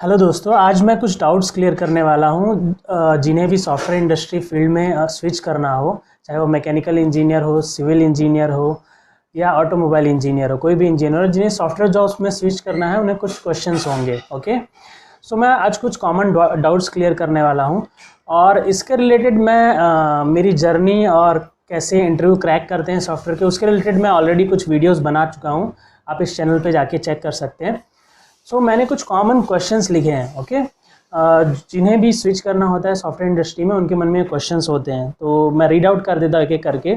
Hello दोस्तों, आज मैं कुछ डाउट्स क्लियर करने वाला हूँ। जिन्हें भी सॉफ्टवेयर इंडस्ट्री फील्ड में स्विच करना हो, चाहे वो मैकेनिकल इंजीनियर हो, सिविल इंजीनियर हो या ऑटोमोबाइल इंजीनियर हो, कोई भी इंजीनियर हो, जिन्हें सॉफ्टवेयर जॉब्स में स्विच करना है, उन्हें कुछ क्वेश्चंस होंगे। ओके, सो मैं आज कुछ कॉमन डाउट्स क्लियर करने वाला हूँ और इसके रिलेटेड मैं मेरी जर्नी और कैसे इंटरव्यू क्रैक करते हैं सॉफ्टवेयर के, उसके रिलेटेड मैं ऑलरेडी कुछ वीडियोज़ बना चुका हूँ। आप इस चैनल पर जाके चेक कर सकते हैं। मैंने कुछ कॉमन क्वेश्चंस लिखे हैं। ओके, जिन्हें भी स्विच करना होता है सॉफ्टवेयर इंडस्ट्री में, उनके मन में क्वेश्चंस होते हैं, तो मैं रीड आउट कर देता हूँ एक एक करके।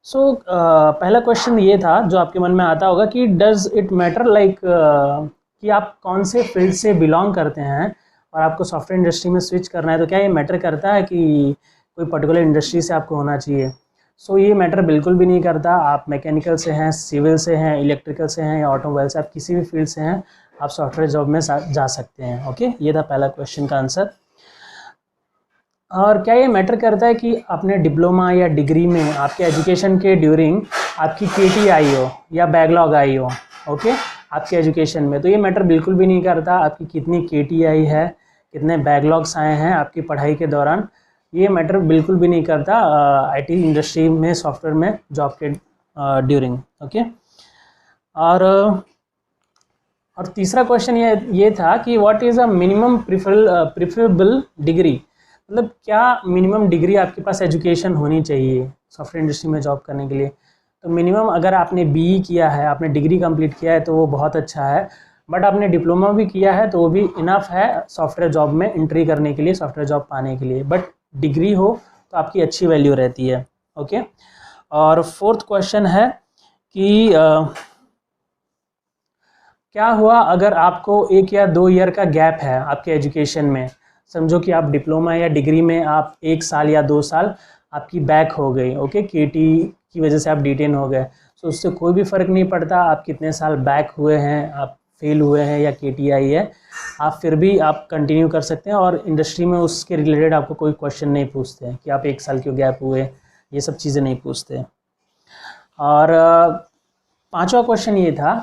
पहला क्वेश्चन ये था जो आपके मन में आता होगा कि डज इट मैटर लाइक कि आप कौन से फील्ड से बिलोंग करते हैं और आपको सॉफ्टवेयर इंडस्ट्री में स्विच करना है, तो क्या ये मैटर करता है कि कोई पर्टिकुलर इंडस्ट्री से आपको होना चाहिए? ये मैटर बिल्कुल भी नहीं करता। आप मैकेनिकल से हैं, सिविल से हैं, इलेक्ट्रिकल से हैं या ऑटोमोबाइल से, आप किसी भी फील्ड से हैं, आप सॉफ्टवेयर जॉब में जा सकते हैं। ओके, ये था पहला क्वेश्चन का आंसर। और क्या ये मैटर करता है कि आपने डिप्लोमा या डिग्री में आपके एजुकेशन के ड्यूरिंग आपकी केटी आई हो या बैकलॉग आई हो? ओके, आपके एजुकेशन में, तो ये मैटर बिल्कुल भी नहीं करता आपकी कितनी केटी आई है, कितने बैकलॉग्स आए हैं आपकी पढ़ाई के दौरान। ये मैटर बिल्कुल भी नहीं करता आईटी इंडस्ट्री में, सॉफ्टवेयर में जॉब के ड्यूरिंग। ओके, और तीसरा क्वेश्चन ये था कि what is a minimum preferable degree, मतलब क्या मिनिमम डिग्री आपके पास एजुकेशन होनी चाहिए सॉफ्टवेयर इंडस्ट्री में जॉब करने के लिए? तो मिनिमम, अगर आपने बीई किया है, आपने डिग्री कंप्लीट किया है, तो वो बहुत अच्छा है। बट आपने डिप्लोमा भी किया है तो वो भी इनफ है सॉफ्टवेयर जॉब में एंट्री करने के लिए, सॉफ्टवेयर जॉब पाने के लिए। बट डिग्री हो तो आपकी अच्छी वैल्यू रहती है। ओके, और फोर्थ क्वेश्चन है कि क्या हुआ अगर आपको 1 या 2 ईयर का गैप है आपके एजुकेशन में? समझो कि आप डिप्लोमा या डिग्री में आप 1 साल या 2 साल आपकी बैक हो गई। ओके, केटी की वजह से आप डिटेन हो गए, तो उससे कोई भी फ़र्क नहीं पड़ता आप कितने साल बैक हुए हैं, आप फेल हुए हैं या केटी आई है, आप फिर भी आप कंटिन्यू कर सकते हैं और इंडस्ट्री में उसके रिलेटेड आपको कोई क्वेश्चन नहीं पूछते हैं कि आप 1 साल क्यों गैप हुए, ये सब चीज़ें नहीं पूछते। और पांचवा क्वेश्चन ये था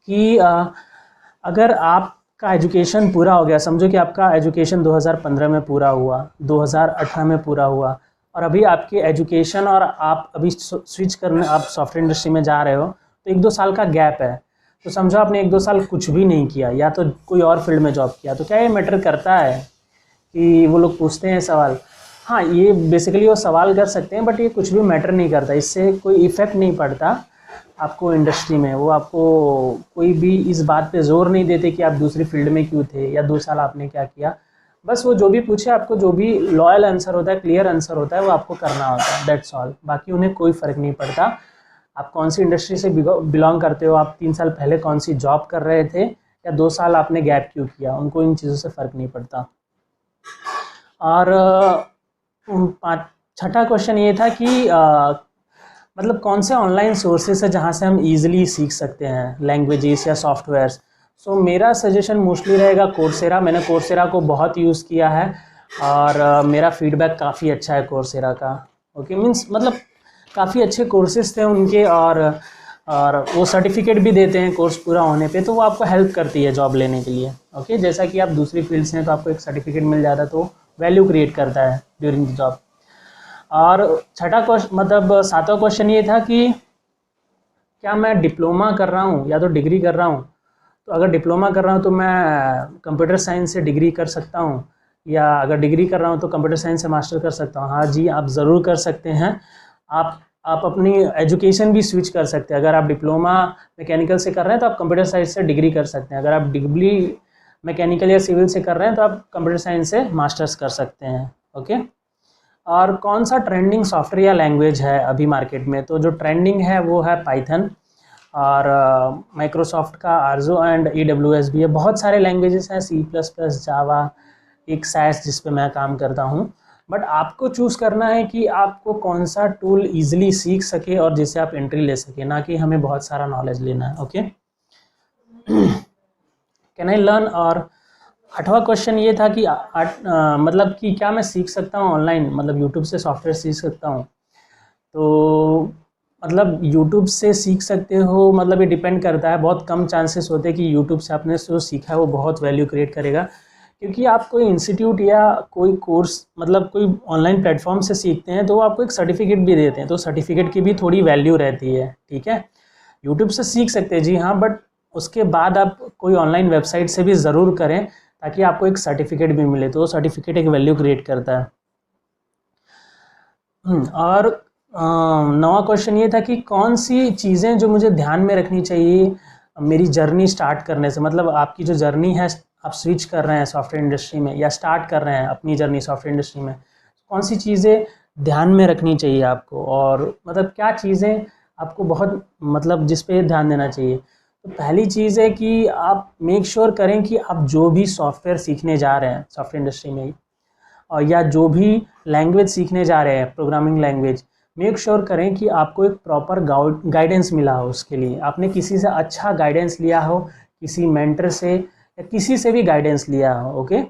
कि अगर आपका एजुकेशन पूरा हो गया, समझो कि आपका एजुकेशन 2015 में पूरा हुआ, 2018 में पूरा हुआ, और अभी आपके एजुकेशन और आप अभी स्विच करने आप सॉफ्टवेयर इंडस्ट्री में जा रहे हो, तो 1-2 साल का गैप है। तो समझो आपने 1-2 साल कुछ भी नहीं किया या तो कोई और फील्ड में जॉब किया, तो क्या ये मैटर करता है कि वो लोग पूछते हैं सवाल? हाँ, ये बेसिकली वो सवाल कर सकते हैं, बट ये कुछ भी मैटर नहीं करता, इससे कोई इफ़ेक्ट नहीं पड़ता आपको इंडस्ट्री में। वो आपको कोई भी इस बात पे जोर नहीं देते कि आप दूसरी फील्ड में क्यों थे या 2 साल आपने क्या किया। बस वो जो भी पूछे, आपको जो भी लॉयल आंसर होता है, क्लियर आंसर होता है, वो आपको करना होता है, दैट्स ऑल। बाकी उन्हें कोई फ़र्क नहीं पड़ता आप कौन सी इंडस्ट्री से बिलोंग करते हो, आप 3 साल पहले कौन सी जॉब कर रहे थे या 2 साल आपने गैप क्यों किया, उनको इन चीज़ों से फ़र्क नहीं पड़ता। और छठा क्वेश्चन ये था कि मतलब कौन से ऑनलाइन सोर्सेस है जहाँ से हम इजीली सीख सकते हैं लैंग्वेजेस या सॉफ्टवेयर्स? मेरा सजेशन मोस्टली रहेगा कोर्सेरा। मैंने कोर्सेरा को बहुत यूज़ किया है और मेरा फीडबैक काफ़ी अच्छा है कोर्सेरा का। ओके, मीन्स मतलब काफ़ी अच्छे कोर्सेज थे उनके, और वो सर्टिफिकेट भी देते हैं कोर्स पूरा होने पे, तो वो आपको हेल्प करती है जॉब लेने के लिए। ओके, जैसा कि आप दूसरी फील्ड से हैं तो आपको एक सर्टिफिकेट मिल जाता है, तो वैल्यू क्रिएट करता है ड्यूरिंग द जॉब। और छठा क्वेश्चन, मतलब सातवां क्वेश्चन ये था कि क्या मैं डिप्लोमा कर रहा हूँ या तो डिग्री कर रहा हूँ? तो अगर डिप्लोमा कर रहा हूँ तो मैं कंप्यूटर साइंस से डिग्री कर सकता हूँ, या अगर डिग्री कर रहा हूँ तो कंप्यूटर साइंस से मास्टर कर सकता हूँ? हाँ जी, आप ज़रूर कर सकते हैं। आप अपनी एजुकेशन भी स्विच कर सकते हैं। अगर आप डिप्लोमा मैकेनिकल से कर रहे हैं तो आप कंप्यूटर साइंस से डिग्री कर सकते हैं। अगर आप डिग्री मैकेनिकल या सिविल से कर रहे हैं तो आप कंप्यूटर साइंस से मास्टर्स कर सकते हैं। ओके, और कौन सा ट्रेंडिंग सॉफ्टवेयर या लैंग्वेज है अभी मार्केट में? तो जो ट्रेंडिंग है वो है पाइथन, और माइक्रोसॉफ्ट का आर्जो एंड AWS भी है। बहुत सारे लैंग्वेजेस हैं, C++, जावा, एक सैस जिस पे मैं काम करता हूँ। बट आपको चूज़ करना है कि आपको कौन सा टूल ईजिली सीख सके और जिससे आप एंट्री ले सके, ना कि हमें बहुत सारा नॉलेज लेना है। Okay, can I learn? और 8वां क्वेश्चन ये था कि मतलब कि क्या मैं सीख सकता हूँ ऑनलाइन, मतलब यूट्यूब से सॉफ्टवेयर सीख सकता हूँ? तो मतलब यूट्यूब से सीख सकते हो, मतलब ये डिपेंड करता है, बहुत कम चांसेस होते हैं कि यूट्यूब से आपने जो सीखा है वो बहुत वैल्यू क्रिएट करेगा, क्योंकि आप कोई इंस्टीट्यूट या कोई कोर्स मतलब कोई ऑनलाइन प्लेटफॉर्म से सीखते हैं तो वो आपको एक सर्टिफिकेट भी देते हैं, तो सर्टिफिकेट की भी थोड़ी वैल्यू रहती है, ठीक है। यूट्यूब से सीख सकते हैं जी हाँ, बट उसके बाद आप कोई ऑनलाइन वेबसाइट से भी ज़रूर करें ताकि आपको एक सर्टिफिकेट भी मिले, तो वो सर्टिफिकेट एक वैल्यू क्रिएट करता है। और नवा क्वेश्चन ये था कि कौन सी चीज़ें जो मुझे ध्यान में रखनी चाहिए मेरी जर्नी स्टार्ट करने से, मतलब आपकी जो जर्नी है, आप स्विच कर रहे हैं सॉफ्टवेयर इंडस्ट्री में या स्टार्ट कर रहे हैं अपनी जर्नी सॉफ्टवेयर इंडस्ट्री में, कौन सी चीज़ें ध्यान में रखनी चाहिए आपको, और मतलब क्या चीज़ें आपको बहुत मतलब जिस पे ध्यान देना चाहिए। तो पहली चीज़ है कि आप मेक श्योर करें कि आप जो भी सॉफ्टवेयर सीखने जा रहे हैं सॉफ्टवेयर इंडस्ट्री में, और या जो भी लैंग्वेज सीखने जा रहे हैं प्रोग्रामिंग लैंग्वेज, मेक श्योर करें कि आपको एक प्रॉपर गाइडेंस मिला हो, उसके लिए आपने किसी से अच्छा गाइडेंस लिया हो, किसी मेंटर से या किसी से भी गाइडेंस लिया हो, ओके,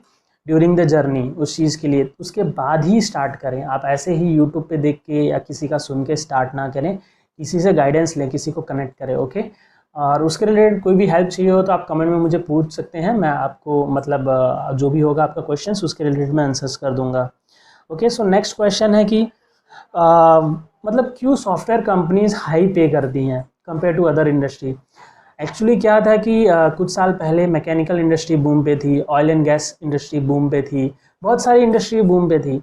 ड्यूरिंग द जर्नी उस चीज़ के लिए, उसके बाद ही स्टार्ट करें। आप ऐसे ही यूट्यूब पे देख के या किसी का सुन के स्टार्ट ना करें, किसी से गाइडेंस लें, किसी को कनेक्ट करें, ओके। और उसके रिलेटेड कोई भी हेल्प चाहिए हो तो आप कमेंट में मुझे पूछ सकते हैं, मैं आपको मतलब जो भी होगा आपका क्वेश्चन उसके रिलेटेड मैं आंसर्स कर दूंगा, ओके। सो नेक्स्ट क्वेश्चन है कि मतलब क्यों सॉफ्टवेयर कंपनीज हाई पे करती हैं compare to other industry. Actually क्या था कि कुछ साल पहले मैकेनिकल इंडस्ट्री बूम पे थी, oil and gas industry boom पे थी, बहुत सारी इंडस्ट्री बूम पे थी,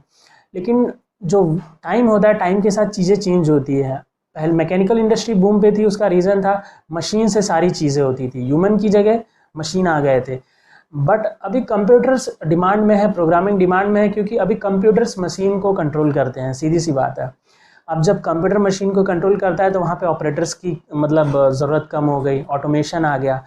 लेकिन जो टाइम होता है टाइम के साथ चीज़ें चेंज होती है। पहले मैकेनिकल इंडस्ट्री बूम पे थी, उसका रीज़न था मशीन से सारी चीज़ें होती थी, ह्यूमन की जगह मशीन आ गए थे। बट अभी कंप्यूटर्स डिमांड में है, प्रोग्रामिंग डिमांड में है, क्योंकि अभी कंप्यूटर्स मशीन को कंट्रोल करते हैं, सीधी सी बात है। अब जब कंप्यूटर मशीन को कंट्रोल करता है तो वहाँ पे ऑपरेटर्स की मतलब ज़रूरत कम हो गई, ऑटोमेशन आ गया।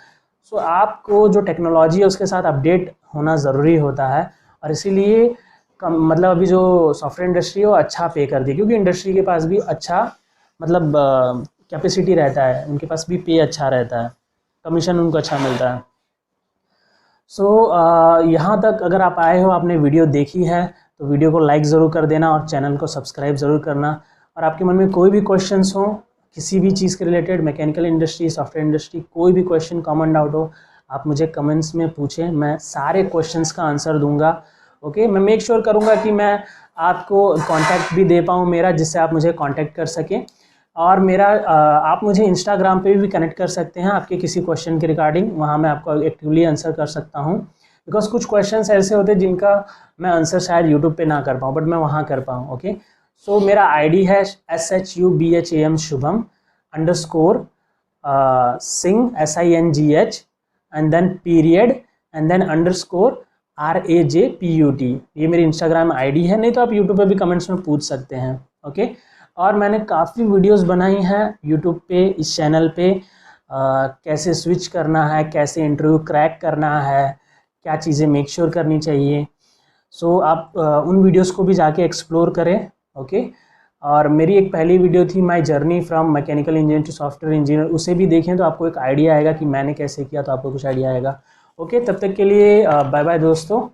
सो आपको जो टेक्नोलॉजी है उसके साथ अपडेट होना ज़रूरी होता है, और इसीलिए मतलब अभी जो सॉफ्टवेयर इंडस्ट्री है वो अच्छा पे करती है, क्योंकि इंडस्ट्री के पास भी अच्छा मतलब कैपेसिटी रहता है, उनके पास भी पे अच्छा रहता है, कमीशन उनको अच्छा मिलता है। सो यहाँ तक अगर आप आए हो, आपने वीडियो देखी है, तो वीडियो को लाइक ज़रूर कर देना और चैनल को सब्सक्राइब ज़रूर करना। और आपके मन में कोई भी क्वेश्चंस हो किसी भी चीज़ के related, mechanical industry, software industry, कोई भी क्वेश्चन कॉमन डाउट हो, आप मुझे कमेंट्स में पूछें, मैं सारे क्वेश्चंस का आंसर दूंगा, ओके। मैं मेक श्योर करूँगा कि मैं आपको कॉन्टैक्ट भी दे पाऊँ मेरा, जिससे आप मुझे कॉन्टैक्ट कर सकें। और मेरा आप मुझे इंस्टाग्राम पे भी कनेक्ट कर सकते हैं आपके किसी क्वेश्चन के रिगार्डिंग, वहाँ मैं आपको एक्टिवली आंसर कर सकता हूँ, बिकॉज कुछ क्वेश्चंस ऐसे होते हैं जिनका मैं आंसर शायद यूट्यूब पे ना कर पाऊँ, बट मैं वहाँ कर पाऊँ, ओके। सो मेरा आईडी है SHUBHAM Shubham _ Singh SINGH and then period and then _RAJPUT, ये मेरी इंस्टाग्राम आईडी है। नहीं तो आप यूट्यूब पे भी कमेंट्स में पूछ सकते हैं, ओके। और मैंने काफ़ी वीडियोस बनाई हैं यूट्यूब पे, इस चैनल पे, कैसे स्विच करना है, कैसे इंटरव्यू क्रैक करना है, क्या चीज़ें मेक श्योर करनी चाहिए। सो आप उन वीडियोस को भी जाके एक्सप्लोर करें, ओके। और मेरी एक पहली वीडियो थी my journey from mechanical engineer to software engineer, उसे भी देखें तो आपको एक आइडिया आएगा कि मैंने कैसे किया, तो आपको कुछ आइडिया आएगा, ओके। तब तक के लिए बाय बाय दोस्तों।